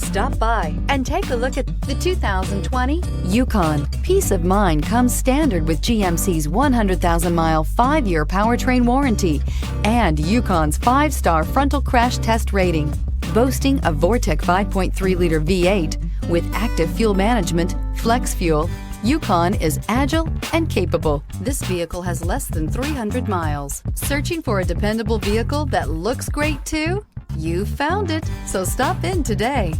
Stop by and take a look at the 2020 Yukon. Peace of mind comes standard with GMC's 100,000-mile, 5-year powertrain warranty and Yukon's 5-star frontal crash test rating. Boasting a Vortec 5.3-liter V8 with active fuel management, flex fuel, Yukon is agile and capable. This vehicle has less than 300 miles. Searching for a dependable vehicle that looks great too? You found it, so stop in today.